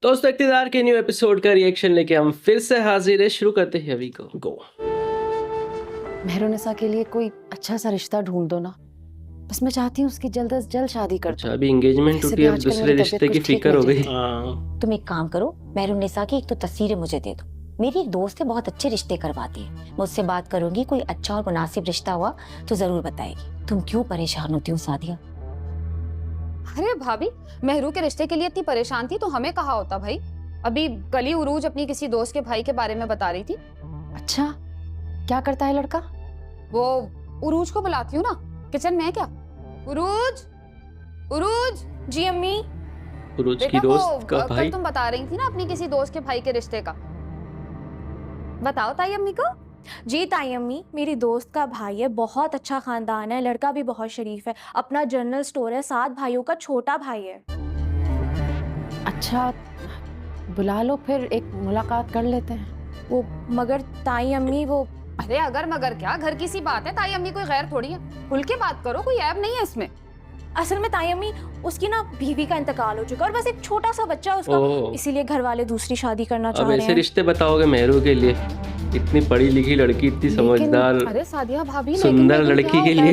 दोस्तों इक़्तिदार के new episode का रिएक्शन लेके हम फिर से हाजिर है। शुरू करते हैं अभी को गो। मेहरुनिसा के लिए कोई अच्छा सा रिश्ता ढूंढ दो ना। बस मैं चाहती हूँ उसकी जल्द से जल्द शादी कर अच्छा अभी एंगेजमेंट टूटी, अब दूसरे रिश्ते की फिक्र हो गई। तुम एक काम करो, मेहरुनिसा की एक तो तस्वीरें मुझे दे दो। मेरी एक दोस्त है, बहुत अच्छे रिश्ते करवाती है। मैं उससे बात करूंगी, कोई अच्छा और मुनासिब रिश्ता हुआ तो जरूर बताएगी। तुम क्यों परेशान होती हो सादिया? अरे भाभी, मेहरू के रिश्ते के लिए इतनी परेशान थी तो हमें कहा होता भाई। अभी कल ही उरूज अपनी किसी दोस्त के भाई के बारे में बता रही थी। अच्छा क्या करता है लड़का? वो उरूज को बुलाती हूँ ना, किचन में है क्या? उरूज, उरूज। जी अम्मी। उरूज की दोस्त का भाई? तुम बता रही थी ना अपनी किसी दोस्त के भाई के रिश्ते का। बताओ ताई अम्मी को। जी ताई अम्मी, मेरी दोस्त का भाई है, बहुत अच्छा खानदान है, लड़का भी बहुत शरीफ है, अपना जनरल स्टोर है, 7 भाइयों का छोटा भाई है। अच्छा बुला लो, फिर एक मुलाकात कर लेते हैं। वो मगर ताई अम्मी वो। अरे अगर मगर क्या, घर की सी बात है, ताई अम्मी कोई गैर थोड़ी है। खुल के बात करो, कोई ऐब नहीं है इसमें। असल में ताई अम्मी उसकी ना बीवी का इंतकाल हो चुका है और बस एक छोटा सा बच्चा उसका, इसीलिए घर वाले दूसरी शादी करना चाह रहे हैं। अब ऐसे रिश्ते बताओगे मेहरू के लिए? इतनी पढ़ी लिखी लड़की, इतनी समझदार, अरे सादिया भाभी, सुंदर लड़की के लिए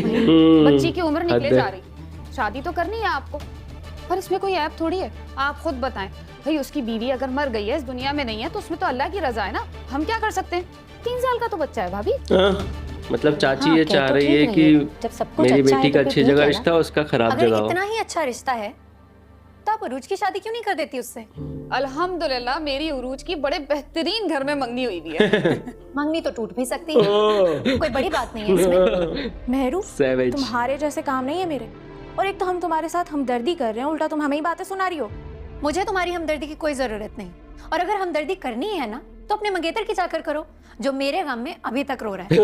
बच्ची की उम्र निकले जा रही, शादी तो करनी है आपको, पर इसमें कोई ऐप थोड़ी है। आप खुद बताएं भाई, उसकी बीवी अगर मर गई है, इस दुनिया में नहीं है, तो उसमें तो अल्लाह की रजा है ना। हम क्या कर सकते हैं? 3 साल का तो बच्चा है भाभी। मतलब चाची ये चाह रही है कि मेरी बेटी का अच्छी जगह रिश्ता हो, उसका खराब जगह हो। इतना ही अच्छा रिश्ता है तो आप उरूज की शादी क्यों नहीं कर देती उससे? अल्हम्दुलिल्लाह मेरी उरूज की बड़े बेहतरीन घर में मंगनी हुई भी है। मंगनी तो टूट भी सकती है, कोई बड़ी बात नहीं है इसमें। मेहरू तुम्हारे जैसे काम नहीं है मेरे, और एक तो हम तुम्हारे साथ हमदर्दी कर रहे हैं, उल्टा तुम हमें ही बातें सुना रही हो। मुझे तुम्हारी हमदर्दी की कोई जरूरत नहीं, और अगर हमदर्दी करनी है ना तो अपने मंगेतर की जाकर करो, जो मेरे गम में अभी तक रो रहा है।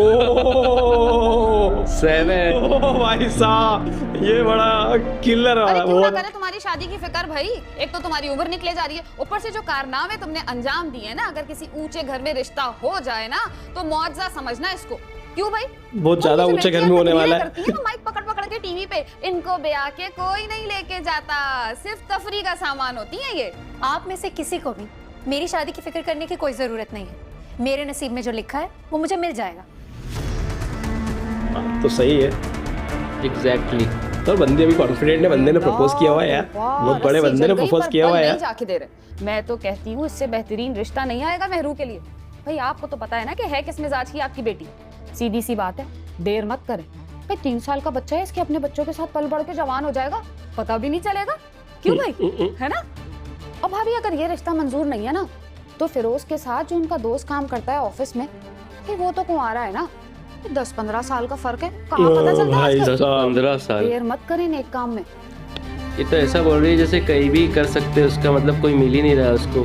भाई साहब ये बड़ा किलर वाला। अरे क्यों ना करे तुम्हारी शादी की फिक्र भाई। एक तो तुम्हारी उम्र निकले जा रही है, ऊपर से जो कारनामे तुमने अंजाम दिए ना, अगर किसी ऊंचे घर में रिश्ता हो जाए ना तो मुआवजा समझना इसको। क्यों भाई? बहुत ज्यादा ऊंचे घर में होने वाला है। माइक पकड़ पकड़ के टीवी पे, इनको ब्याह के कोई नहीं लेके जाता, सिर्फ तफरी का सामान होती है ये। आप में से किसी को भी मेरी शादी की फिक्र करने की कोई जरूरत नहीं है। मेरे नसीब में जो लिखा है वो मुझे मिल जाएगा। तो सही है। एग्जैक्टली। तो बंदे अभी कॉन्फिडेंट है, बंदे ने प्रपोज किया हुआ है यार, बहुत बड़े बंदे ने प्रपोज किया हुआ है यार। जाके दे रहे। मैं तो कहती हूँ इससे बेहतरीन रिश्ता नहीं आएगा मेहरू के लिए। भाई आपको तो पता है ना कि है किस मिजाज की आपकी बेटी। सीधी सी बात है, देर मत करें। भाई 3 साल का बच्चा है, इसके अपने बच्चों के साथ पल बढ़ के जवान हो जाएगा, पता भी नहीं चलेगा। क्यों भाई, है ना? और भाभी अगर ये रिश्ता मंजूर नहीं है ना, तो फिरोज के साथ जो उनका दोस्त काम करता है ऑफिस में, वो तो कुंवारा है ना, 10-15 साल का फर्क है, कहाँ पता चलता है? 10-15 साल। देर मत करें नेक काम में। ये तो ऐसा बोल रही है जैसे कहीं भी कर सकते हैं, उसका मतलब कोई मिल ही नहीं रहा उसको।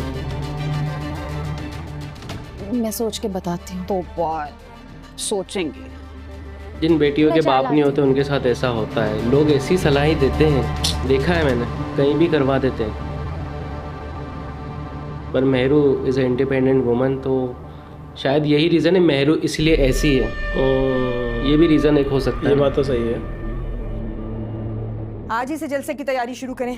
मैं सोच के बताती हूँ। तो सोचेंगे। जिन बेटियों के बाप नहीं होते उनके साथ ऐसा होता है, लोग ऐसी सलाह ही देते हैं, देखा है मैंने, कहीं भी करवा देते हैं। पर Mehru is a independent woman, तो शायद यही रीज़न है मेहरू इसलिए ऐसी है। ये भी रीज़न एक हो सकता है। ये बात तो सही है। आज ही से जलसे की तैयारी शुरू करें।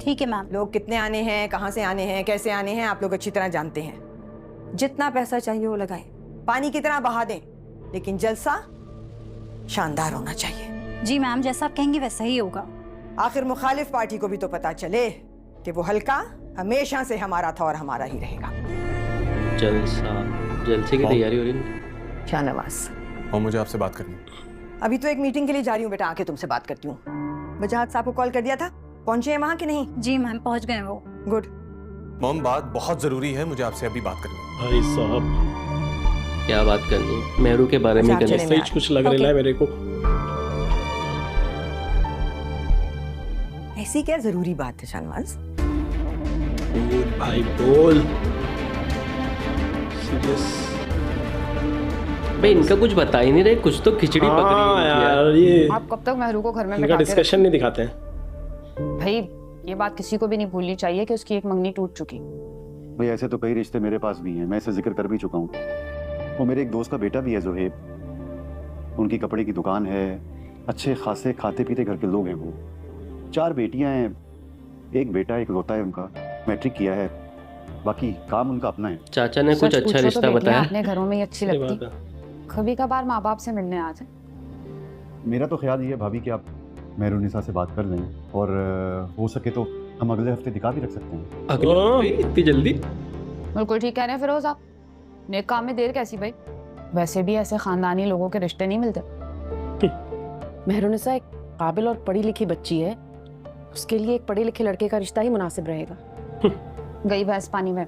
ठीक है मैम। लोग कितने आने हैं, कहाँ से आने हैं, कैसे आने हैं, आप लोग अच्छी तरह जानते हैं। जितना पैसा चाहिए वो लगाएं, पानी की तरह बहा दें, लेकिन जलसा शानदार होना चाहिए। जी मैम, जैसा आप कहेंगे वैसा ही होगा। आखिर मुखालिफ पार्टी को भी तो पता चले कि वो हल्का हमेशा से हमारा था और हमारा ही रहेगा। जलसे की तैयारी हो रही है। शाहनवाज, और मुझे आपसे बात करनी। अभी तो एक मीटिंग के लिए जा रही हूँ बेटा, आके तुमसे बात करती हूँ। वजाहत साहब को कॉल कर दिया था, पहुंचे हैं वहाँ कि नहीं? जी मैम, पहुंच गए वो। गुड। मॉम बात बहुत जरूरी है, मुझे आपसे अभी बात करनी है। भाई साहब क्या बात करनी है? मेहरू के बारे में करनी। सही कुछ लग रहा है मेरे को। ऐसी क्या जरूरी बात है शाहनवाज? बोल भाई बोल। सीरियस भाई इनका कुछ बता ही नहीं रहे, कुछ तो खिचड़ी पकड़ी यार। ये आप कब तक मेहरू को घर में इनका डिस्कशन नहीं दिखाते हैं भाई। ये बात किसी को भी नहीं भूलनी चाहिए कि उसकी एक मंगनी टूट चुकी। भाई ऐसे तो कई रिश्ते मेरे पास भी हैं, मैं इसे जिक्र कर भी चुका हूँ। वो मेरे एक दोस्त का बेटा भी है ज़ुहैब, उनकी कपड़े की दुकान है, अच्छे खासे खाते पीते घर के लोग हैं वो। 4 बेटियां हैं, एक बेटा एक लौता है उनका। मैट्रिक किया है, बाकी काम उनका अपना है। चाचा ने कुछ सच अच्छा पूछो तो रिश्ता बेटियां बताया? अपने घरों में ही अच्छी सही लगती, बात है। कभी कभार माँ बाप से मिलने आ जाए। मेरा तो ख्याल ये है भाभी कि आप मेहरुनिसा से बात कर लें, और हो सके तो हम अगले हफ्ते दिखा भी रख सकते हैं। अगले इतनी जल्दी? बिल्कुल ठीक कह रहे हैं फिरोज आप, नेक काम में देर कैसी भाई, वैसे भी ऐसे खानदानी लोगों के रिश्ते नहीं मिलते। मेहरुनिसा एक काबिल और पढ़ी लिखी बच्ची है, उसके लिए एक पढ़े लिखे लड़के का रिश्ता ही मुनासिब रहेगा। गई भैंस पानी में,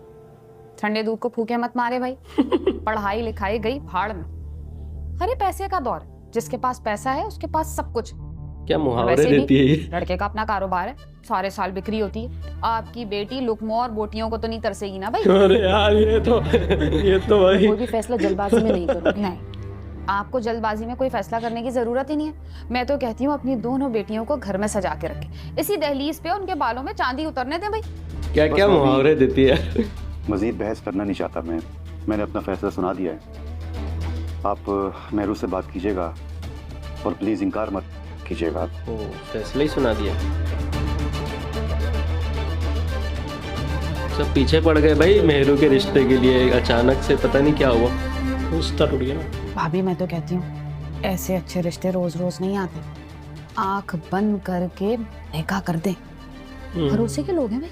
ठंडे दूध को फूके मत मारे भाई। पढ़ाई लिखाई गई भाड़ में। अरे पैसे का दौर है, जिसके पास पैसा है उसके पास सब कुछ। क्या मुहावरे वैसे भी देती है ये? लड़के का अपना कारोबार है, सारे साल बिक्री होती है। आपकी बेटी लुकमो और बोटियों को तो नहीं तरसेगी ना भाई। अरे यार ये तो भाई कोई भी फैसला जल्दबाजी में नहीं करो। नहीं, आपको जल्दबाजी में कोई फैसला करने की जरूरत ही नहीं है। मैं तो कहती हूँ अपनी दोनों बेटियों को घर में सजा के रखें, इसी दहलीज पे उनके बालों में चांदी उतरने दें भाई। क्या क्या बस अभी- मुहावरे देती है? मजीद बहस करना नहीं चाहता मैंने अपना फैसला सुना दिया है। आप मेहरू से बात कीजिएगा और प्लीज़ इनकार मत कीजिएगा। ओ, फैसला ही सुना दिया। सब पीछे पड़ गए भाई मेहरू के रिश्ते के लिए, अचानक से पता नहीं क्या हुआ। रिश्ता टूट गया ना। भाभी मैं तो कहती हूँ ऐसे अच्छे रिश्ते रोज रोज नहीं आते, आंख बंद करके निकाह कर दे। भरोसे के लोग हैं भाई।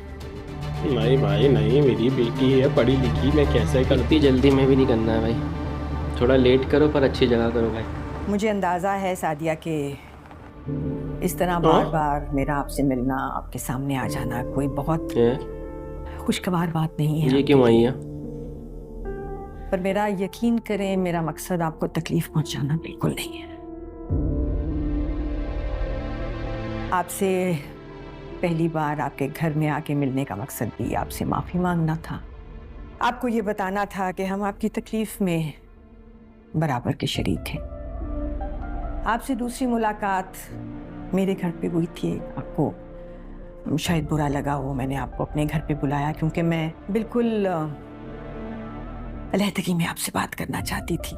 नहीं भाई नहीं, मेरी बेटी है पढ़ी लिखी, मैं कैसे कर। इतनी जल्दी में भी नहीं करना है भाई, थोड़ा लेट करो पर अच्छी जगह करो भाई। मुझे अंदाज़ा है सादिया के इस तरह बार बार मेरा आपसे मिलना, आपके सामने आ जाना कोई बहुत खुशगवार बात नहीं है। ये क्यों आई है? पर मेरा यकीन करें, मेरा मकसद आपको तकलीफ पहुंचाना बिल्कुल नहीं है। आपसे पहली बार आपके घर में आके मिलने का मकसद भी आपसे माफ़ी मांगना था। आपको ये बताना था कि हम आपकी तकलीफ में बराबर के शरीक हैं। आपसे दूसरी मुलाकात मेरे घर पे हुई थी। आपको शायद बुरा लगा हो, मैंने आपको अपने घर पे बुलाया क्योंकि मैं बिल्कुल अलहदगी में आपसे बात करना चाहती थी।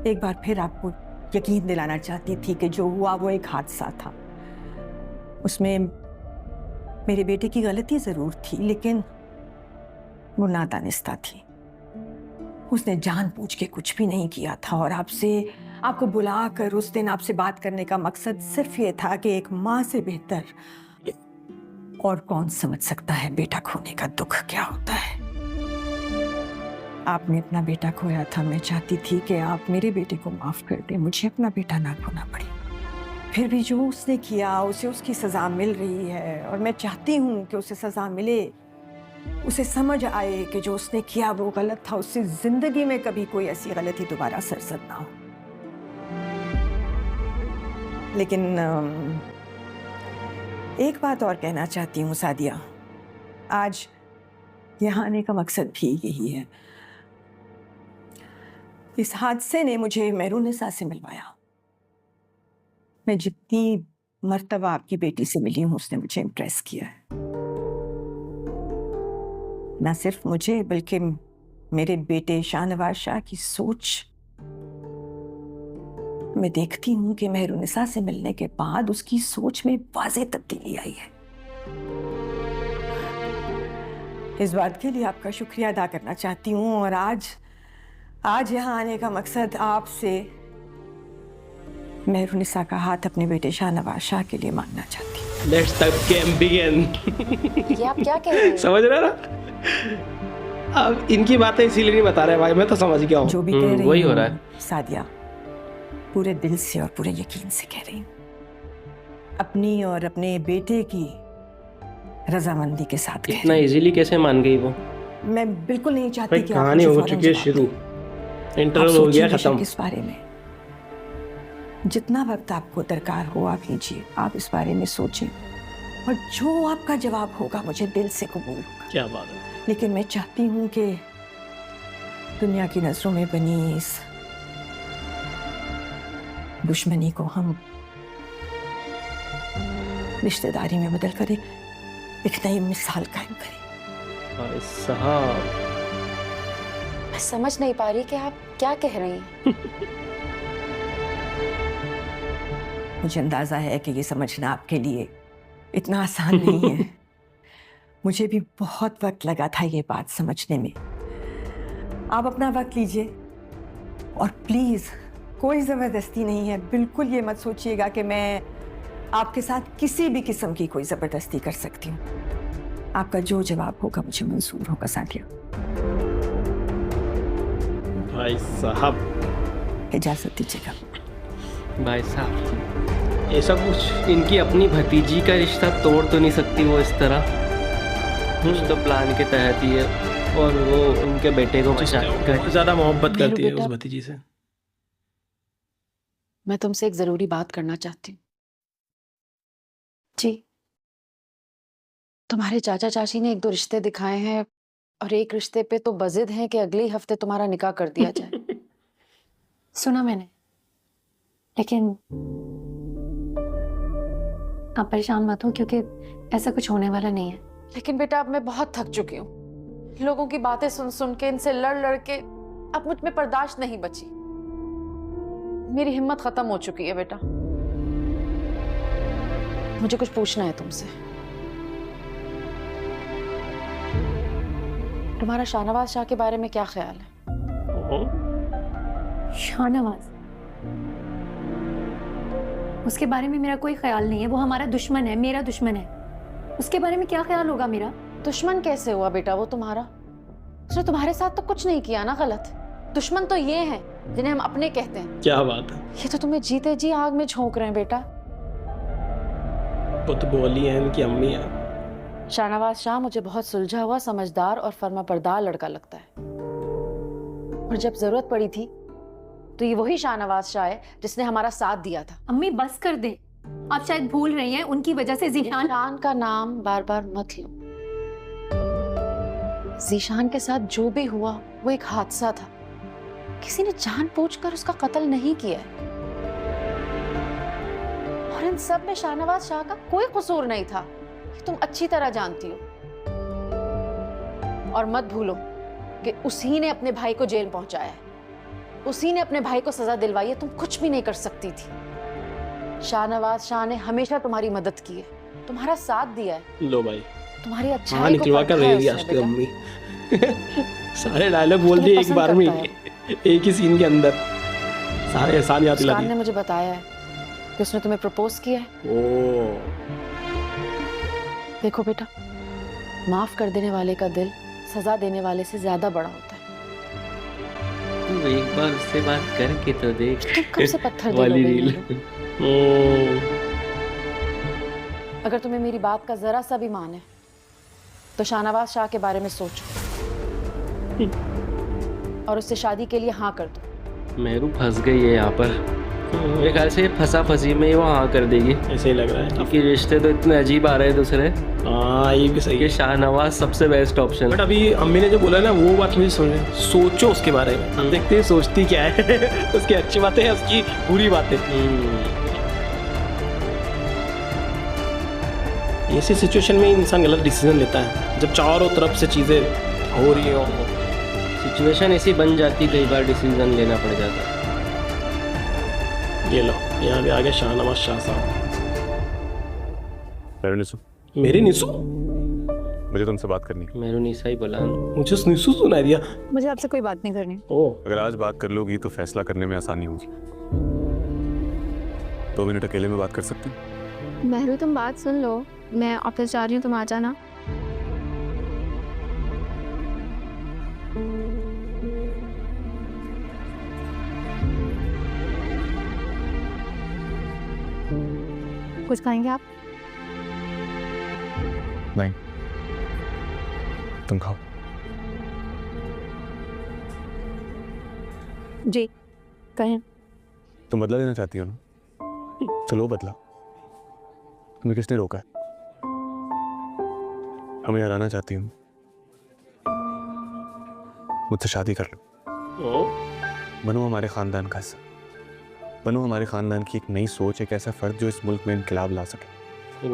एक बार फिर आपको यकीन दिलाना चाहती थी कि जो हुआ वो एक हादसा था। उसमें मेरे बेटे की गलती ज़रूर थी, लेकिन वो नादानिस्ता थी। उसने जानबूझ के कुछ भी नहीं किया था, और आपको बुलाकर उस दिन आपसे बात करने का मकसद सिर्फ ये था कि एक माँ से बेहतर और कौन समझ सकता है बेटा खोने का दुख क्या होता है। आपने अपना बेटा खोया था, मैं चाहती थी कि आप मेरे बेटे को माफ़ कर दें, मुझे अपना बेटा ना खोना पड़े। फिर भी जो उसने किया उसे उसकी सज़ा मिल रही है, और मैं चाहती हूँ कि उसे सज़ा मिले, उसे समझ आए कि जो उसने किया वो गलत था, उससे ज़िंदगी में कभी कोई ऐसी गलती दोबारा सरजद ना हो। लेकिन एक बात और कहना चाहती हूँ सादिया, आज यहाँ आने का मकसद भी यही है। इस हादसे ने मुझे मेहरुनिसा से मिलवाया। मैं जितनी मर्तबा आपकी बेटी से मिली हूँ उसने मुझे इम्प्रेस किया है। न सिर्फ मुझे बल्कि मेरे बेटे शाहनवाज शाह की सोच। मैं देखती हूँ कि मेहरुनिसा से मिलने के बाद उसकी सोच में वाज़ेह तब्दीली आई है। इस बात के लिए आपका शुक्रिया अदा करना चाहती हूँ, और आज यहाँ आने का मकसद आपसे मेहरुनिसा का हाथ अपने बेटे शाहनवाज शाह के लिए मांगना चाहती हूँ। Let's the game begin. ये आप क्या कह रहे हैं? समझ रहे ना? अब इनकी बातें इसीलिए नहीं बता रहे भाई, मैं तो समझ गया हूँ। जो भी कह रही वही हो हूँ, रहा है। सादिया पूरे दिल से और पूरे यकीन से कह रही हूँ। अपनी और अपने बेटे की रजामंदी के साथ कह इतना रही इजीली कैसे मान गई वो? हूँ। मैं बिल्कुल नहीं चाहती भाई कि आप कहानी मुझे हो फौरन चुकी है जवाब शुरू, दें। इंटरवल आप हो गया सोचिए खत्म। इस बारे में जितना वक्त आपको दरकार हो आप लीजिए, आप इस बारे में सोचें, और जो आपका जवाब होगा मुझे दिल से कबूल होगा। क्या बात है। लेकिन मैं चाहती हूँ कि दुनिया की नजरों में बनी इस दुश्मनी को हम रिश्तेदारी में बदल कर एक नई मिसाल कायम करें। भाई साहब, मैं समझ नहीं पा रही कि आप क्या कह रही हैं। मुझे अंदाजा है कि ये समझना आपके लिए इतना आसान नहीं है, मुझे भी बहुत वक्त लगा था ये बात समझने में। आप अपना वक्त लीजिए और प्लीज कोई जबरदस्ती नहीं है। बिल्कुल ये मत सोचिएगा कि मैं आपके साथ किसी भी किस्म की कोई जबरदस्ती कर सकती हूँ। आपका जो जवाब होगा मुझे मंजूर होगा सादिया। भाई साहब, इजाजत दीजिएगा। भाई साहब, ऐसा कुछ इनकी अपनी भतीजी का रिश्ता तोड़ तो नहीं सकती वो इस तरह? कुछ तो प्लान के तहत ही है और वो उनके बेटे को बहुत ज्यादा मोहब्बत मेरू करती है उस बेटा। भतीजी से। मैं तुमसे एक जरूरी बात करना चाहती हूँ। जी। तुम्हारे चाचा चाची ने 1-2 रिश्ते दिखाए हैं और एक रिश्ते पे तो बजिद हैं कि अगले ही हफ्ते तुम्हारा निकाह कर दिया जाए। सुना मैंने, लेकिन आप परेशान मत हो क्योंकि ऐसा कुछ होने वाला नहीं है। लेकिन बेटा अब मैं बहुत थक चुकी हूँ। लोगों की बातें सुन सुन के, इनसे लड़ लड़ के अब मुझ में बर्दाश्त नहीं बची। मेरी हिम्मत खत्म हो चुकी है बेटा। मुझे कुछ पूछना है तुमसे। तुम्हारा शाहनवाज शाह के बारे में क्या ख्याल है? शाहनवाज, उसके बारे में मेरा कोई ख्याल नहीं है। वो हमारा दुश्मन है, मेरा दुश्मन है। उसके बारे में क्या ख्याल होगा मेरा? दुश्मन कैसे हुआ बेटा वो तुम्हारा? उसने तुम्हारे साथ तो कुछ नहीं किया ना गलत। दुश्मन तो ये हैं जिन्हें हम अपने कहते हैं। क्या बात है, ये तो तुम्हें जीते जी आग में झोंक रहे हैं बेटा। वो तो बोली है इनकी अम्मी है। शाहनवाज शाह मुझे बहुत सुलझा हुआ, समझदार और फर्माबरदार लड़का लगता है। और जब जरूरत पड़ी थी तो ये वही शाहनवाज शाह है जिसने हमारा साथ दिया था। अम्मी बस कर दे, आप शायद भूल रही हैं उनकी वजह से जीशान। जीशान का नाम बार बार मत लो। जीशान के साथ जो भी हुआ वो एक हादसा था। किसी ने जानबूझकर उसका कत्ल नहीं किया है। और इन सब में शाहनवाज शाह का कोई कसूर नहीं था, ये तुम अच्छी तरह जानती हो। और मत भूलो कि उसी ने अपने भाई को जेल पहुंचाया है, उसी ने अपने भाई को सजा दिलवाई है। तुम कुछ भी नहीं कर सकती थी। शाहनवाज शाह ने हमेशा तुम्हारी मदद की है, तुम्हारा साथ दिया है, लो भाई, तुम्हारी हाँ अच्छाई को निकलवा कर परखा है रहेगी उसने आज तो बेटा। अम्मी। सारे डायलॉग बोल तुम्हें दिए एक पसंद बार में, करता एक ही सीन के अंदर सारे एहसान याद दिला मुस्कान ने दिए। मुझे बताया है कि उसने तुम्हें प्रपोज किया है। ओ, देखो बेटा, माफ कर देने वाले का दिल सजा देने वाले से ज्यादा बड़ा होता है। तू एक बार उससे बात करके तो देख। तुम कब से पत्थर वाली दिलोगे रील। मेरे? अगर तुम्हें मेरी बात का जरा सा भी मान है तो शाहनवाज शाह के बारे में सोचो और उससे शादी के लिए हाँ कर दो। मेरू फंस गई है यहाँ पर। मेरे ख्याल से फंसा फंसी में ही वो हाँ कर देगी, ऐसे ही लग रहा है। क्योंकि रिश्ते तो इतने अजीब आ रहे हैं दूसरे हाँ ये भी सही कि है। शाहनवाज सबसे बेस्ट ऑप्शन बट है। अभी अम्मी ने जो बोला ना वो बात मुझे सोचो उसके बारे में। हम देखते हैं सोचती क्या है। उसकी अच्छी बातें हैं, उसकी बुरी बातें। ऐसी सिचुएशन में इंसान गलत डिसीजन लेता है जब चारों तरफ से चीजें हो रही हो। सिचुएशन ऐसी बन जाती, कई बार डिसीजन लेना पड़ जाता है। ये लो, यहाँ भी आ गया शाहनवाज शाह साहब। मेरी निसू, मुझे तुमसे बात करनी है। मेरू निशा ही बोला। मुझे उस निसू सुना दिया। मुझे आपसे कोई बात नहीं करनी। ओ, अगर आज बात कर लोगी तो फैसला करने में आसानी होगी। 2 मिनट अकेले में बात कर सकते हैं? महरू, तुम बात सुन लो, मैं ऑफिस जा रही हूँ, तुम आ जाना। कुछ खाएंगे आप? नहीं, तुम खाओ। जी कहें। तुम बदला लेना चाहती हो ना, चलो बदला। तुम्हें किसने रोका है? हमें हराना चाहती हूँ, मुझसे शादी कर लो। बनो हमारे खानदान का हिस्सा, बनो हमारे खानदान की एक नई सोच, एक ऐसा फर्द जो इस मुल्क में इनकलाब ला सके।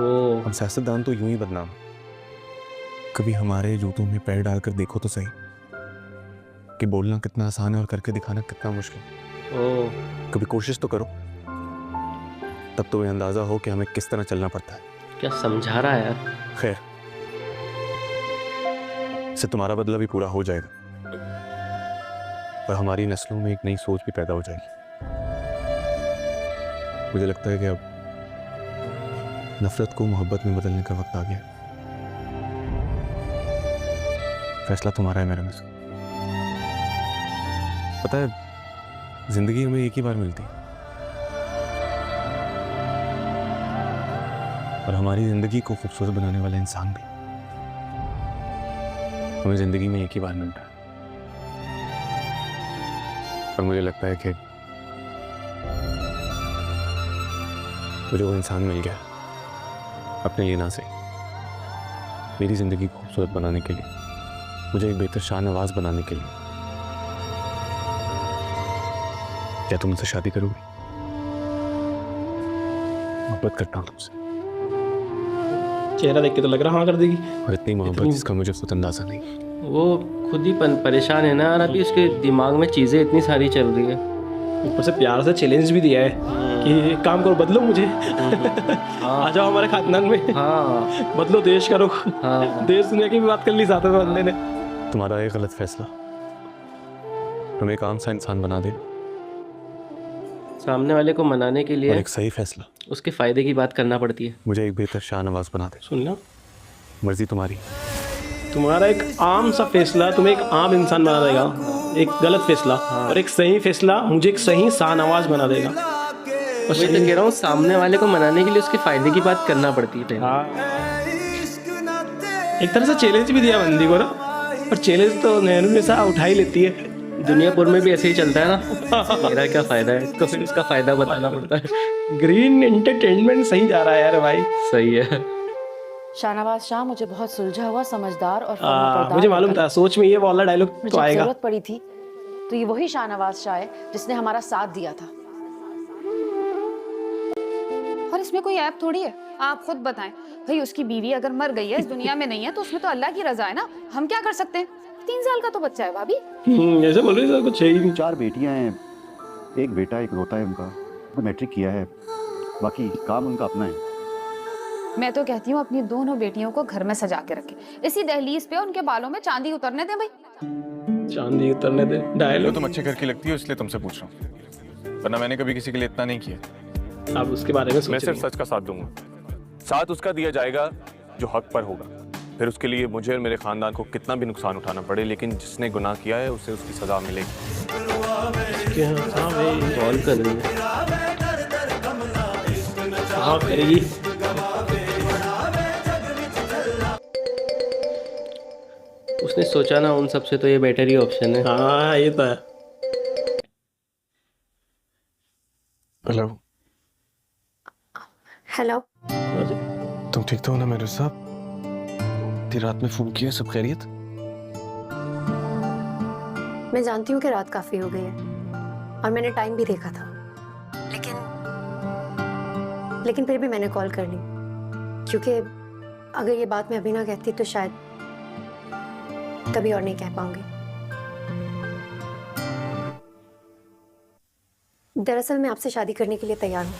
हम सियासतदान तो यूं ही बदनाम। कभी हमारे जूतों में पैर डालकर देखो तो सही कि बोलना कितना आसान है और करके दिखाना कितना मुश्किल। कभी कोशिश तो करो, तब तो ये अंदाजा हो कि हमें किस तरह चलना पड़ता है। क्या समझा रहा है यार? खैर, इससे तुम्हारा बदला भी पूरा हो जाएगा और हमारी नस्लों में एक नई सोच भी पैदा हो जाएगी। मुझे लगता है कि अब नफरत को मोहब्बत में बदलने का वक्त आ गया। फैसला तुम्हारा है मेरा मिस। पता है, जिंदगी हमें एक ही बार मिलती है और हमारी जिंदगी को खूबसूरत बनाने वाला इंसान भी हमें जिंदगी में एक ही बार मिलता है। और मुझे लगता है कि मुझे वो इंसान मिल गया, अपने लिए ना सही, मेरी जिंदगी को खूबसूरत बनाने के लिए, मुझे एक बेहतर शाहनवाज बनाने के लिए। क्या तुम मुझसे शादी करोगी? मोहब्बत करता हूं तुमसे। चेहरा देख के तो लग रहा हाँ कर देगी। और इतनी मोहब्बत जिसका मुझे खुद अंदाजा नहीं। वो खुद ही परेशान है ना यार, अभी उसके दिमाग में चीज़ें इतनी सारी चल रही है। ऊपर से प्यार से चैलेंज भी दिया है कि एक काम करो, बदलो मुझे। आ जाओ हमारे खानदान में। हाँ बदलो, देश करो। हाँ देश दुनिया की भी बात कर ली साथ में बंदे ने। तुम्हारा एक गलत फैसला तुम्हें एक आम सा इंसान बना दे सामने वाले को मनाने के और लिए एक सही फैसला उसके फायदे की बात करना पड़ती है। मुझे एक बेहतर शाहनवाज बना दे। सुन लो, मर्जी तुम्हारी। तुम्हारा एक आम सा फैसला तुम्हें एक आम इंसान बना देगा, एक गलत फैसला और एक सही फैसला मुझे एक सही शाहनवाज बना देगा। और मैं तो कह रहा हूँ सामने वाले को मनाने के लिए उसके फायदे की बात करना पड़ती है पहले। हाँ, एक तरह से चैलेंज भी दिया बंदी को ना, और चैलेंज तो नैनुनिसा उठा ही लेती है। दुनियापुर में भी ऐसे ही चलता है ना। मेरा क्या फायदा है, तो फिर उसका फायदा बताना पड़ता है। ग्रीन एंटरटेनमेंट सही जा रहा है यार भाई। सही है। शाहनवाज शाह मुझे बहुत सुलझा हुआ, समझदार और फर्माबरदार मुझे मालूम लड़का था, सोच में ये वाला डायलॉग मुझे तो आएगा। जरूरत पड़ी थी तो ये वही शाहनवाज शाह है जिसने हमारा साथ दिया था। और इसमें कोई ऐप थोड़ी है, आप खुद बताएं भाई। उसकी बीवी अगर मर गई है, इस दुनिया में नहीं है, तो उसमें तो अल्लाह की रजा है ना। हम क्या कर सकते हैं? 3 साल का तो बच्चा है भाभी। ऐसे बोल रही है, कुछ है ही नहीं। 4 बेटियां हैं, एक बेटा एक रोता है उनका, वो मैट्रिक किया है, बाकी काम उनका अपना है। मैं तो कहती हूँ अपनी दोनों बेटियों को घर में सजा के रखें, इसी दहलीज पे उनके बालों में चांदी उतरने दें भाई। चांदी उतरने दे डायलॉग। तुम अच्छे घर की लगती हो इसलिए तुमसे पूछ रहा हूँ, वरना मैंने कभी किसी के लिए इतना नहीं किया। अब उसके बारे में मैं सिर्फ सच का साथ दूंगा, साथ उसका दिया जाएगा जो हक पर होगा। फिर उसके लिए मुझे और मेरे खानदान को कितना भी नुकसान उठाना पड़े, लेकिन जिसने गुनाह किया है उसे उसकी सजा मिलेगी। कॉल कर रही है। हाँ करेगी। उसने सोचा ना उन सबसे तो ये बेटर ही ऑप्शन है। हाँ ये तो है। हेलो हेलो, तुम ठीक तो हो ना मेरे साहब? इतनी रात में फोन किया, सब खैरियत? मैं जानती हूँ कि रात काफी हो गई है और मैंने टाइम भी देखा था, लेकिन फिर भी मैंने कॉल कर ली, क्योंकि अगर ये बात मैं अभी ना कहती तो शायद कभी और नहीं कह पाऊंगी। दरअसल मैं आपसे शादी करने के लिए तैयार हूँ।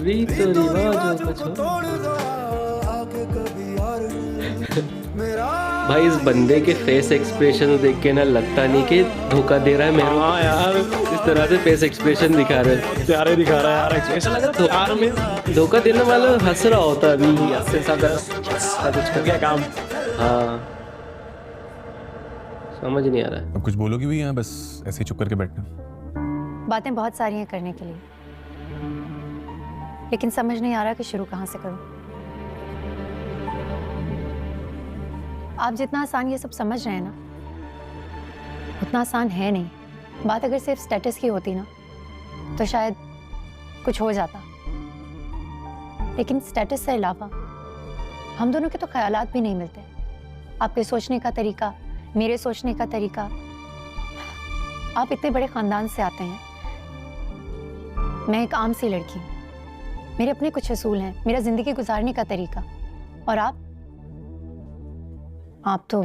रीत रिवाजों को छोड़। भाई इस बंदे के फेस एक्सप्रेशन देख के ना लगता नहीं कि धोखा दे रहा है मेरे। हाँ यार, इस तरह से फेस एक्सप्रेशन दिखा रहे हैं। प्यारे दिखा रहा है यार। ऐसा लग रहा है प्यार में धोखा देने वाला हंस रहा होता है अभी, ऐसे सादा कुछ कर गया काम। हाँ समझ नहीं आ रहा है। अब कुछ बोलोगी भी यहाँ, बस ऐसे ही चुप करके बैठना? बातें बहुत सारी हैं करने के लिए, लेकिन समझ नहीं आ रहा कि शुरू कहाँ से करूं। आप जितना आसान ये सब समझ रहे हैं ना, उतना आसान है नहीं। बात अगर सिर्फ स्टेटस की होती ना तो शायद कुछ हो जाता, लेकिन स्टेटस से अलावा हम दोनों के तो ख्यालात भी नहीं मिलते। आपके सोचने का तरीका, मेरे सोचने का तरीका। आप इतने बड़े खानदान से आते हैं, मैं एक आम सी लड़की हूँ, मेरे अपने कुछ असूल हैं, मेरा जिंदगी गुजारने का तरीका। और आप तो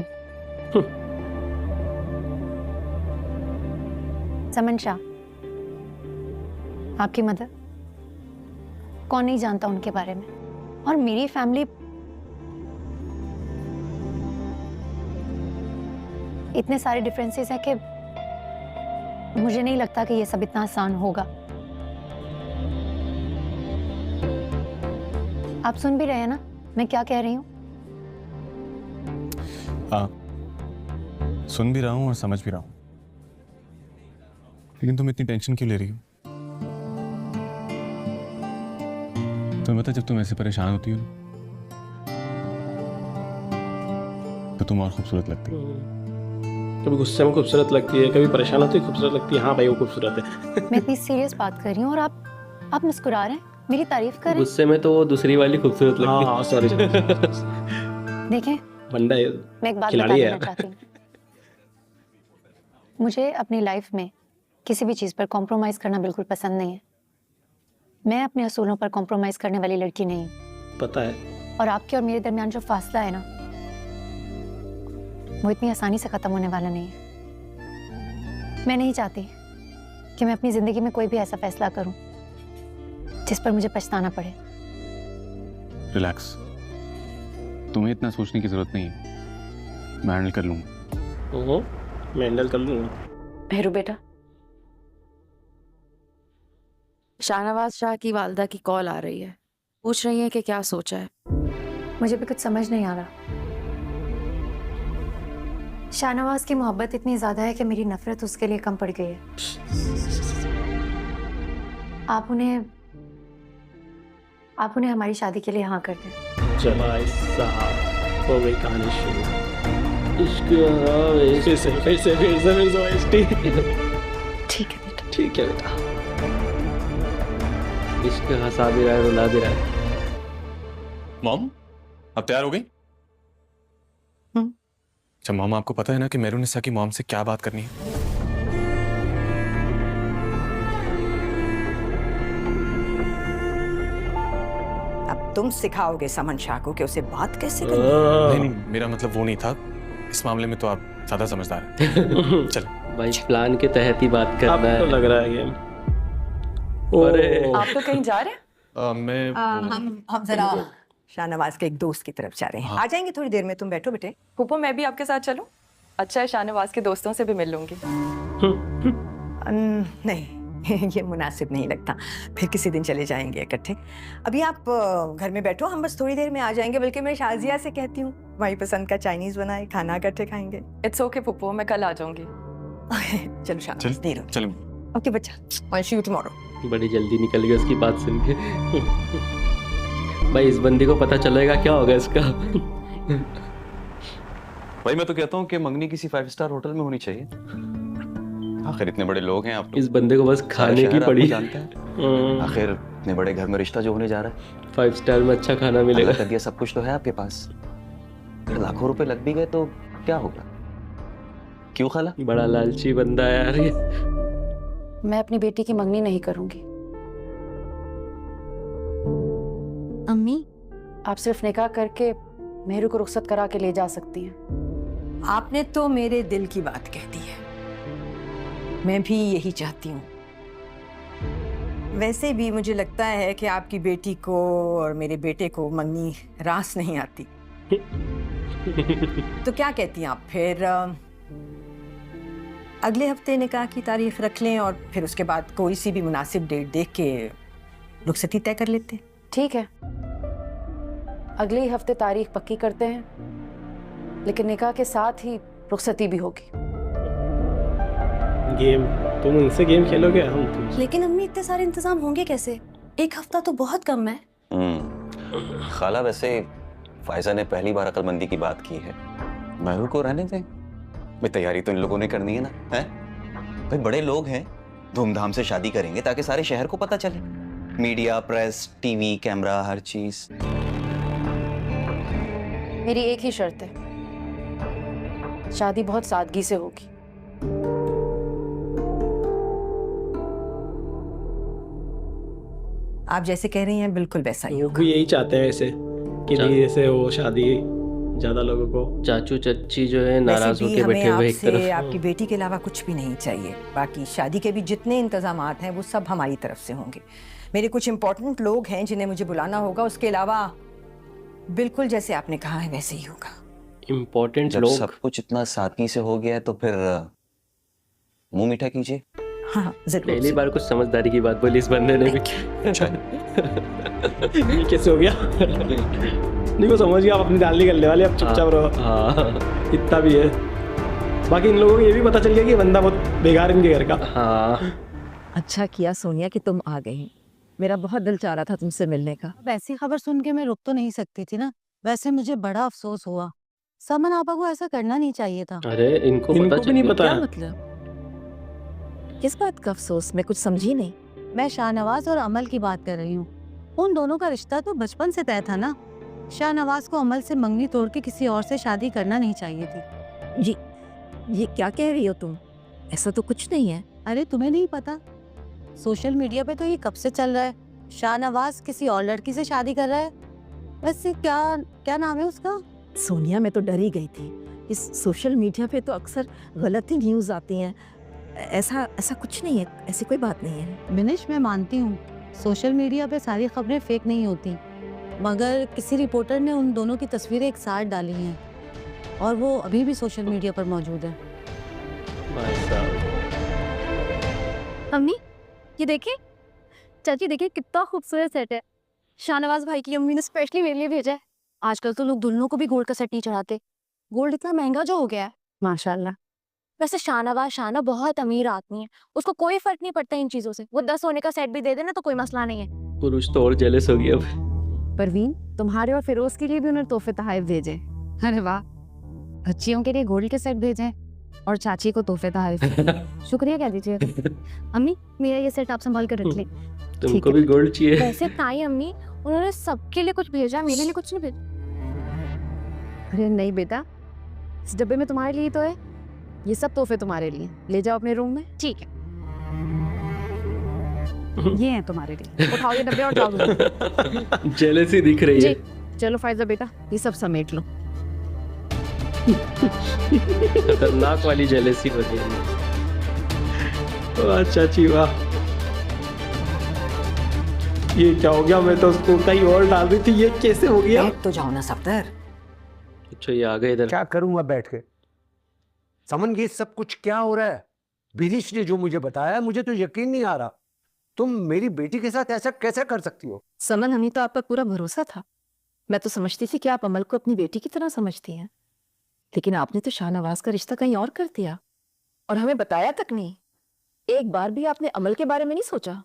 समन शाह, आपकी मदर, कौन नहीं जानता उनके बारे में। और मेरी फैमिली इतने सारे डिफरेंसेस हैं कि मुझे नहीं लगता कि ये सब इतना आसान होगा। आप सुन भी रहे हैं ना मैं क्या कह रही हूँ? सुन भी रहा हूँ और समझ भी रहा हूँ, लेकिन तुम इतनी टेंशन क्यों ले रही हो? तुम्हें पता है, जब तुम ऐसे परेशान होती हो तो तुम और खूबसूरत लगती हो। कभी गुस्से में खूबसूरत लगती है, कभी परेशान होती है खूबसूरत लगती है। हाँ भाई वो खूबसूरत है। मैं इतनी सीरियस बात कर रही हूँ और आप मुस्कुरा रहे हैं, मेरी तारीफ कर रहे हैं। गुस्से में तो वो दूसरी वाली खूबसूरत लगती है। हाँ सॉरी। देखें बंदा है, मैं एक बात बता खिलाड़ी है। देना चाहती हूँ, मुझे अपनी लाइफ में किसी भी चीज़ पर कॉम्प्रोमाइज़ करना बिल्कुल पसंद नहीं है। मैं अपने असूलों पर कॉम्प्रोमाइज़ करने वाली लड़की नहीं हूँ। पता है। और आपके और मेरे दरमियान जो फासला है ना, वो इतनी आसानी से ख़त्म होने वाला नहीं है। मैं नहीं चाहती कि मैं अपनी ज़िंदगी में कोई भी ऐसा फैसला करूँ जिस पर मुझे पछताना पड़े। रिलैक्स, तुम्हें इतना सोचने की जरूरत नहीं है, मैं हैंडल कर लूंगा। मैं हैंडल कर लूंगा। मेहरू बेटा, शाहनवाज शाह की वालदा की कॉल आ रही है, पूछ रही है कि क्या सोचा है। मुझे भी कुछ समझ नहीं आ रहा। शाहनवाज की मोहब्बत इतनी ज्यादा है कि मेरी नफरत उसके लिए कम पड़ गई है। आप उन्हें हमारी शादी के लिए हाँ कर दें। चलो भाई साहब, हो गई कहानी शुरू। इश्क फिर से ठीक है बेटा। ठीक है बेटा। इश्क हंसा भी रहा है, रुला भी रहा है। मॉम, अब तैयार हो गई? अच्छा मॉम, आपको पता है ना कि मेहरुन्निसा की मॉम से क्या बात करनी है? अब तुम सिखाओगे समन शाह को कि उसे बात कैसे करनी है। नहीं, मेरा मतलब वो नहीं था। इस मामले में तो आप ज्यादा समझदार हैं। चलो भाई, प्लान के तहत ही बात करना अब है। तो लग रहा है गेम। अरे आप तो कहीं जा रहे हैं? मैं हम जरा शाहनवाज के एक दोस्त की तरफ जा रहे हैं। आ जाएंगे थोड़ी देर में, तुम बैठो बेटे। फूफो मैं भी आपके साथ चलूं? अच्छा है, शाहनवाज के दोस्तों से भी मिल लूंगी। नहीं ये मुनासिब नहीं लगता, फिर किसी दिन चले जाएंगे इकट्ठे। अभी आप घर में बैठो, हम बस थोड़ी देर में आ जाएंगे। बल्कि मैं शाजिया से कहती हूँ वही पसंद का चाइनीज बनाए, खाना इकट्ठे खाएंगे। इट्स ओके फूफो, मैं कल आ जाऊंगी। चलो शाहनवाज, देर हो। चलो। ओके बच्चा, आई सी यू टुमारो। बड़ी जल्दी निकल गई उसकी बात सुन के। भाई इस बंदी को पता चलेगा क्या होगा इसका। भाई मैं तो कहता हूँ कि मंगनी किसी 5 स्टार होटल में होनी चाहिए। आखिर इतने बड़े लोग हैं आप लोग। इस बंदे को बस खाने की पड़ी। जानते हैं आखिर इतने बड़े घर में रिश्ता जो होने जा रहा है, 5 स्टार में अच्छा खाना मिलेगा। कर दिया, सब कुछ तो है आपके पास। अगर लाखों रुपए लग भी गए तो क्या होगा? क्यों खाला? बड़ा लालची बंदा है यार ये। मैं अपनी बेटी की मंगनी नहीं करूंगी। अम्मी, आप सिर्फ निकाह करके मेहरू को रुखसत करा के ले जा सकती हैं। आपने तो मेरे दिल की बात कह दी है, मैं भी यही चाहती हूँ। वैसे भी मुझे लगता है कि आपकी बेटी को और मेरे बेटे को मंगनी रास नहीं आती। तो क्या कहती हैं आप, फिर अगले हफ्ते निकाह की तारीख रख लें और फिर उसके बाद कोई सी भी मुनासिब डेट देख के रुखसती तय कर लेते हैं? ठीक है, अगले ही हफ्ते तारीख पक्की करते हैं, लेकिन निकाह के साथ ही रुखसती भी होगी। गेम तुम उनसे गेम खेलोगे, हम तुम। लेकिन अम्मी इतने सारे इंतजाम होंगे कैसे? एक हफ्ता तो बहुत कम है। खाला वैसे फायजा ने पहली बार अकलमंदी की बात की है। महरू को रहने दें भाई, तैयारी तो इन लोगों ने करनी है ना। है भाई, बड़े लोग हैं, धूमधाम से शादी करेंगे ताकि सारे शहर को पता चले। मीडिया, प्रेस, टीवी, कैमरा, हर चीज। मेरी एक ही शर्त है, शादी बहुत सादगी से होगी। आप जैसे कह रही हैं बिल्कुल वैसा ही वो होगा। भी यही चाहते हैं वैसे कि नहीं जैसे हो शादी ज्यादा लोगों को। चाचू चाची जो है नाराज वैसे भी होके बैठे हमें हुए एक आपसे तरफ। आपकी बेटी के अलावा कुछ भी नहीं चाहिए। बाकी शादी के भी जितने इंतजामात हैं वो सब हमारी तरफ से होंगे। मेरे कुछ इंपॉर्टेंट लोग हैं जिन्हें मुझे बुलाना होगा, उसके अलावा बिल्कुल जैसे आपने कहा है वैसे ही होगा। इम्पोर्टेंट जब लोग। सब कुछ इतना सादगी से हो गया है तो फिर मुंह मीठा कीजिए। हाँ जरूर। पहली बार कुछ समझदारी की बात बोली इस बंदे ने भी। ये कैसे हो गया? नहीं वो समझ गया, आप अपनी दाल नहीं करने वाले, अब चुपचाप रहो। हाँ इतना भी है। बाकी इन लोगों को ये भी पता चल गया कि ये बंदा बहुत बेकार इनके घर का। हाँ। अच्छा किया सोनिया कि तुम आ गई, मेरा बहुत दिल चाह रहा था तुमसे मिलने का। अब ऐसी खबर सुन के मैं रुक तो नहीं सकती थी ना। वैसे मुझे बड़ा अफसोस हुआ, समन आपा को ऐसा करना नहीं चाहिए था। अरे इनको भी नहीं पता क्या है। मतलब? किस बात का अफसोस? मैं कुछ समझी नहीं। मैं शाहनवाज और अमल की बात कर रही हूँ। उन दोनों का रिश्ता तो बचपन से तय था ना। शाहनवाज को अमल से मंगनी तोड़ के किसी और से शादी करना नहीं चाहिए थी। ये क्या कह रही हो तुम? ऐसा तो कुछ नहीं है। अरे तुम्हें नहीं पता? सोशल मीडिया पे तो ये कब से चल रहा है, शाहनवाज किसी और लड़की से शादी कर रहा है। वैसे क्या नाम है उसका? सोनिया मैं तो डर ही गई थी। इस सोशल मीडिया पे तो अक्सर गलत ही न्यूज़ आती हैं। ऐसा कुछ नहीं है, ऐसी कोई बात नहीं है। मिनिश मैं मानती हूँ सोशल मीडिया पे सारी खबरें फेक नहीं होती, मगर किसी रिपोर्टर ने उन दोनों की तस्वीरें एक साथ डाली हैं और वो अभी भी सोशल मीडिया पर मौजूद है। अम्मी ये देखिए, चाची देखिए कितना खूबसूरत सेट है। शाहनवाज भाई की अम्मी ने स्पेशली मेरे लिए भेजा है। आजकल तो लोग दुल्हनों को भी गोल्ड का सेट नहीं चढ़ाते, गोल्ड इतना महंगा जो हो गया है। माशाल्लाह। वैसे शाहना बहुत अमीर आदमी है, उसको कोई फर्क नहीं पड़ता इन चीजों से। वो 10 सोने का सेट भी दे देना तो कोई मसला नहीं है। पुरुष तो और जेलस हो गया अब। परवीन तुम्हारे और फिरोज के लिए भी उन्होंने तोहफे तोहफे भेजे। अरे वाह, बच्चियों के लिए गोल्ड के सेट भेजे और चाची को तोहफे तोहफे। शुक्रिया कह दीजिए। अम्मी मेरा ये सेट आप संभाल कर रख ले। तुमको भी गोल्ड चाहिए? वैसे ताई अम्मी उन्होंने सबके लिए कुछ भेजा, मेरे लिए कुछ नहीं भेजा। अरे नहीं बेटा, इस डब्बे में तुम्हारे लिए तो है, ये सब तोहफे तुम्हारे लिए। ले जाओ अपने रूम में। ठीक है, ये हैं तुम्हारे लिए। उठाओ ये डब्बे और जाओ। जेलसी दिख रही है। चलो फायजा बेटा ये सब समेट लो। खतरनाक वाली जेलसी हो रही है। वाह चाची वाह, ये क्या हो गया? मैं तो उसको कहीं और डाल रही थी, ये कैसे हो गया? बैठ तो जाओ ना सफदर। अच्छा ये आ गए इधर। क्या करूं मैं बैठ के? समन ये सब कुछ क्या हो रहा है? बिरिश ने जो मुझे बताया मुझे तो यकीन नहीं आ रहा। तुम मेरी बेटी के साथ ऐसा कैसे कर सकती हो? समन हमें तो आप पर पूरा भरोसा था। मैं तो समझती थी कि आप अमल को अपनी बेटी की तरह समझती हैं, लेकिन आपने तो शाहनवाज का रिश्ता कहीं और कर दिया और हमें बताया तक नहीं। एक बार भी आपने अमल के बारे में नहीं सोचा?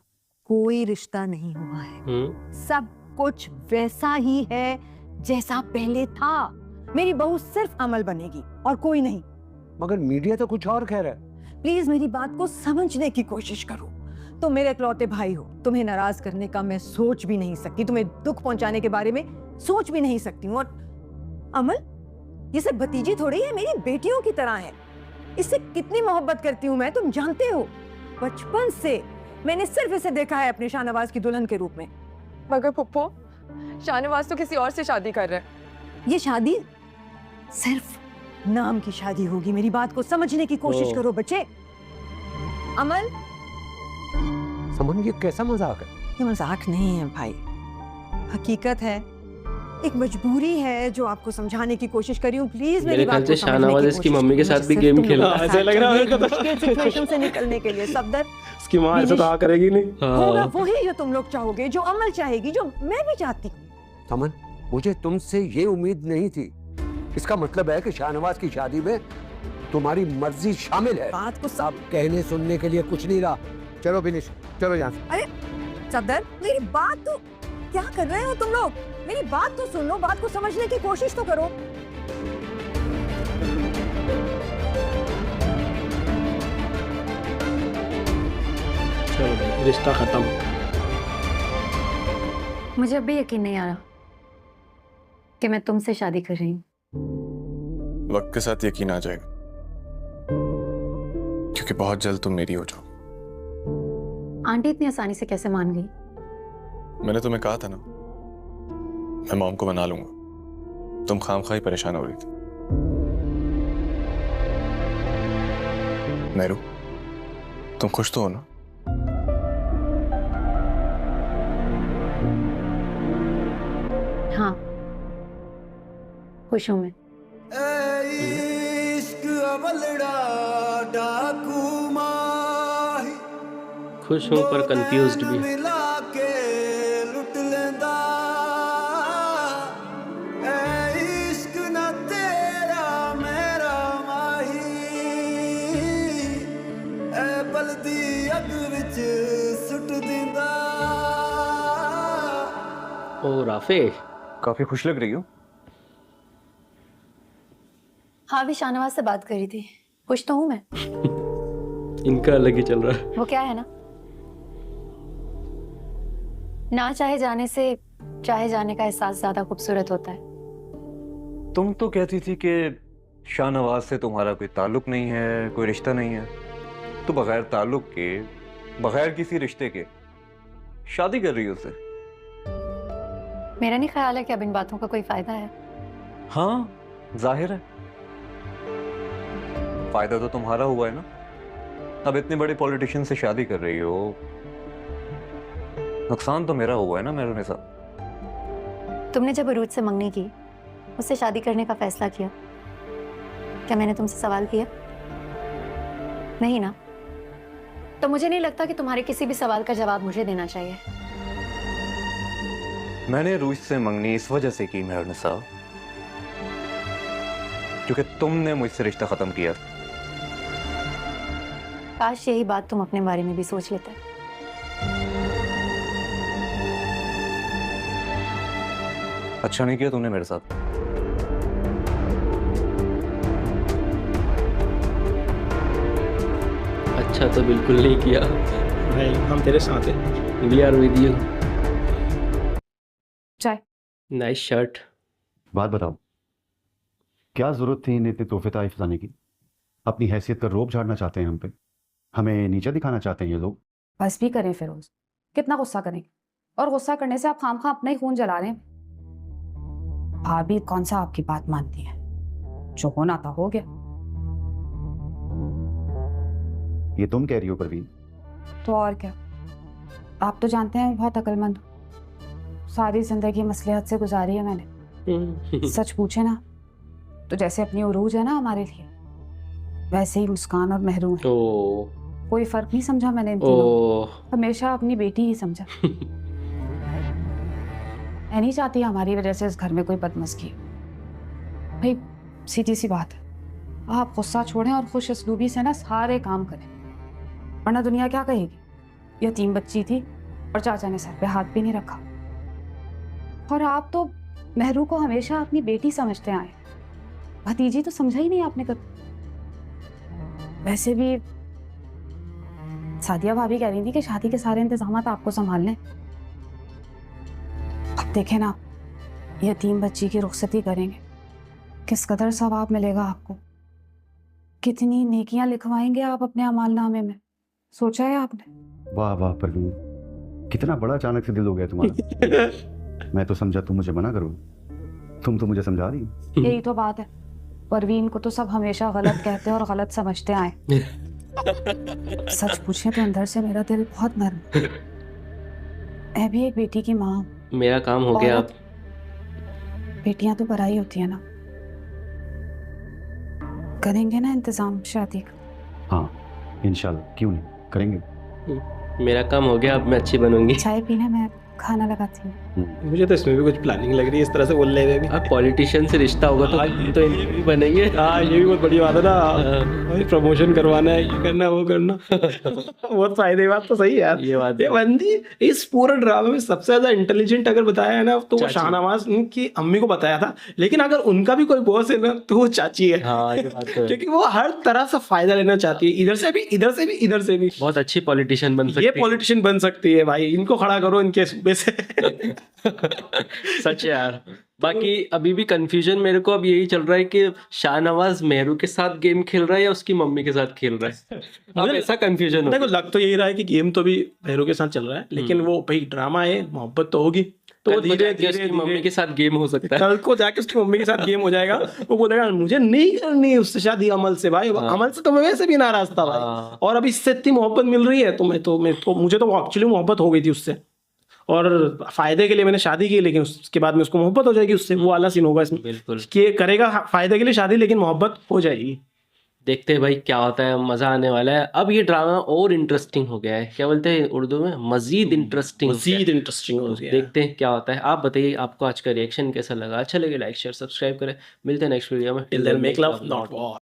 कोई रिश्ता नहीं हुआ है, सब कुछ वैसा ही है जैसा पहले था। मेरी बहू सिर्फ अमल बनेगी और कोई नहीं। मगर मीडिया तो कुछ और कह रहा है। प्लीज मेरी बात को समझने की कोशिश करो। तुम मेरे इकलौते भाई हो, तुम्हें नाराज करने का मैं सोच भी नहीं सकती, तुम्हें दुख पहुंचाने के बारे में सोच भी नहीं सकती हूँ। और अमल ये सब भतीजी थोड़ी है, मेरी बेटियों की तरह है। इससे कितनी मोहब्बत करती हूँ मैं, तुम जानते हो। बचपन से मैंने सिर्फ इसे देखा है अपने शाहनवाज की दुल्हन के रूप में। मगर पुप्पो, शाहनवाज तो किसी और से शादी कर रहा है। ये शादी सिर्फ नाम की शादी होगी, मेरी बात को समझने की कोशिश करो बच्चे। अमल, समन ये कैसा मजाक है? ये मजाक नहीं है भाई, हकीकत है। एक मजबूरी है जो आपको समझाने की कोशिश कर रही हूँ। प्लीज मेरी बात को शाहनवाज इसकी मम्मी के साथ भी गेम खेला। ऐसा लग रहा है मुश्किल सिचुएशन से निकलने के लिए। सफदर, इसकी माँ ऐसा तो करेगी नहीं। होगा वही जो तुम लोग चाहोगे, जो अमल चाहेगी, जो मैं भी चाहती हूँ। समन, मुझे तुमसे ये उम्मीद नहीं थी। इसका मतलब है कि शाहनवाज की शादी में तुम्हारी मर्जी शामिल है। बात को सब कहने सुनने के लिए कुछ नहीं रहा। चलो बिनिश, चलो यहाँ से। अरे सफदर, मेरी बात तो, क्या कर रहे हो तुम लोग? मेरी बात तो सुन लो, बात को समझने की कोशिश तो करो। चलो भाई, रिश्ता खत्म। मुझे अब भी यकीन नहीं आ रहा कि मैं तुमसे शादी कर रही हूँ। वक्त के साथ यकीन आ जाएगा, क्योंकि बहुत जल्द तुम मेरी हो जाओ। आंटी इतनी आसानी से कैसे मान गई? मैंने तुम्हें कहा था ना, मैं मॉम को मना लूंगा। तुम खामखा ही परेशान हो रही थी। नेहरू, तुम खुश तो हो ना? हाँ, खुश हूँ मैं। खुश हूँ पर कंफ्यूज्ड भी। ओ राफे, काफी खुश लग रही हो। हाँ, भी शाहनवाज से बात करी थी। खुश तो हूँ मैं। इनका अलग ही चल रहा है। वो क्या है ना चाहे जाने से चाहे जाने का एहसास ज्यादा खूबसूरत होता है। तुम तो कहती थी कि शाहनवाज से तुम्हारा कोई ताल्लुक नहीं है, कोई रिश्ता नहीं है, तो बगैर ताल्लुक के, बगैर किसी रिश्ते के शादी कर रही हो उससे। मेरा नहीं ख्याल है कि अब इन बातों का कोई फायदा है। हाँ, जाहिर है फायदा तो तुम्हारा हुआ है ना। अब इतने बड़े पॉलिटिशियन से शादी कर रही हो, नुकसान तो मेरा हुआ है ना मेरे साथ। तुमने जब अरूज से मंगनी की, उससे शादी करने का फैसला किया, क्या मैंने तुमसे सवाल किया? नहीं ना। तो मुझे नहीं लगता कि तुम्हारे किसी भी सवाल का जवाब मुझे देना चाहिए। मैंने रूज से मंगनी इस वजह से की मेहरनिसा, क्योंकि तुमने मुझसे रिश्ता खत्म किया। काश यही बात तुम अपने बारे में भी सोच लेते। अच्छा नहीं किया तुमने मेरे साथ। अच्छा तो बिल्कुल नहीं किया भाई, हम तेरे साथ हैं। We are with you. चाय। Nice shirt. बात बताओ, क्या जरूरत थी इन्हें इतने तोहफे ताइफ लाने की? अपनी हैसियत का रोब झाड़ना चाहते हैं हम पे, हमें नीचा दिखाना चाहते हैं ये लोग। बस भी करें फिरोज, कितना गुस्सा करें? और गुस्सा करने से आप खामखा अपना ही खून जला रहे हैं। भाभी कौन सा आपकी बात मानती है? जो होना था हो गया। ये तुम कह रही हो परवीन? तो और क्या, आप तो जानते हैं बहुत अक्लमंद हो। सारी जिंदगी मसलिहत से गुजारी है मैंने। सच पूछे ना तो जैसे अपनी उरूज है ना हमारे लिए, वैसे ही मुस्कान और महरूम है। कोई फर्क नहीं समझा मैंने इन तीनों, हमेशा अपनी बेटी ही समझा। मैं नहीं चाहती हमारी वजह से इस घर में कोई बदमज़गी हो। भाई सीधी सी बात है, आप गुस्सा छोड़ें और खुश असलूबी से ना सारे काम करें, वरना दुनिया क्या कहेगी? यतीम बच्ची थी और चाचा ने सर पे हाथ भी नहीं रखा। और आप तो महरू को हमेशा अपनी बेटी समझते आए, भतीजी तो समझा ही नहीं आपने कभी। वैसे भी सादिया भाभी कह रही थी कि शादी के सारे इंतजाम आपको संभाल लें। अब देखें ना, यतीम बच्ची की रुखसती करेंगे, किस कदर सवाब मिलेगा आपको, कितनी नेकियां लिखवाएंगे आप अपने अमालनामे में, सोचा है आपने? वाह वाह परवीन, कितना बड़ा अचानक से दिल हो गया तुम्हारा। मैं तो समझा तुम मुझे मना करो, तुम तो मुझे समझा रही हो। यही तो बात है, परवीन को तो सब हमेशा गलत कहते हैं और गलत समझते आए। सच पूछे तो अंदर से मेरा दिल बहुत नर्म है। मैं भी एक बेटी की माँ हूँ। मेरा काम हो गया। अब बेटियां तो पराई होती है ना। करेंगे ना इंतजाम शादी का? हाँ इंशाल्लाह, क्यों नहीं, करेंगे। मेरा काम हो गया, अब मैं अच्छी बनूंगी। चाय पीने में खाना लगाती हूँ। मुझे तो इसमें भी कुछ प्लानिंग लग रही है, इस तरह से बोलने में भी। अब पॉलिटिशियन से रिश्ता होगा तो इनकी भी बनेंगे। हाँ, ये भी बहुत बड़ी बात है ना, प्रमोशन करवाना है, ये करना वो करना। बहुत फायदे, बात तो सही है यार। ये बात ये बंदी इस पूरे ड्रामे में सबसे ज्यादा इंटेलिजेंट अगर बताया है ना तो वो चाची। शाहनवाज की अम्मी को बताया था, लेकिन अगर उनका भी कोई बॉस है ना तो वो चाची है। हाँ, ये बात तो है। क्योंकि वो हर तरह से फायदा लेना चाहती है, इधर से भी इधर से भी इधर से भी। बहुत अच्छी पॉलिटिशियन बन सकती ये है। पॉलिटिशियन बन सकती है भाई, इनको खड़ा करो इनके सूबे से। सच है यार। बाकी अभी भी कंफ्यूजन मेरे को अब यही चल रहा है कि शाहनवाज मेहरू के साथ गेम खेल रहा है या उसकी मम्मी के साथ खेल रहा है। अब ऐसा कंफ्यूजन देखो, लग तो यही रहा है कि गेम तो भी भैरू के साथ चल रहा है, लेकिन वो भाई ड्रामा है, मोहब्बत तो होगी, तो धीरे धीरे मम्मी के साथ गेम हो सकता है। कल को जाके उसकी मम्मी के साथ गेम हो जाएगा। वो बोलेगा मुझे नहीं करनी उससे शादी अमल से। भाई अमल से तो मैं वैसे भी नाराज था भाई, और अभी इससे इतनी मोहब्बत मिल रही है तो मुझे तो एक्चुअली मोहब्बत हो गई थी उससे। और फायदे के लिए मैंने शादी की, लेकिन उसके बाद में उसको मोहब्बत हो जाएगी उससे, वो वाला सीन होगा इसमें। बिल्कुल, कि करेगा फायदे के लिए शादी, लेकिन मोहब्बत हो जाएगी। देखते हैं भाई क्या होता है, मज़ा आने वाला है। अब ये ड्रामा और इंटरेस्टिंग हो गया है, क्या बोलते हैं उर्दू में, मज़ीद इंटरेस्टिंग हो गया है। इंटरेस्टिंग हो गया है। देखते हैं क्या होता है। आप बताइए आपको आज का रिएक्शन कैसा लगा, अच्छा लगे लाइक शेयर सब्सक्राइब करें। मिलते हैं नेक्स्ट वीडियो में। Till then, make love, not war.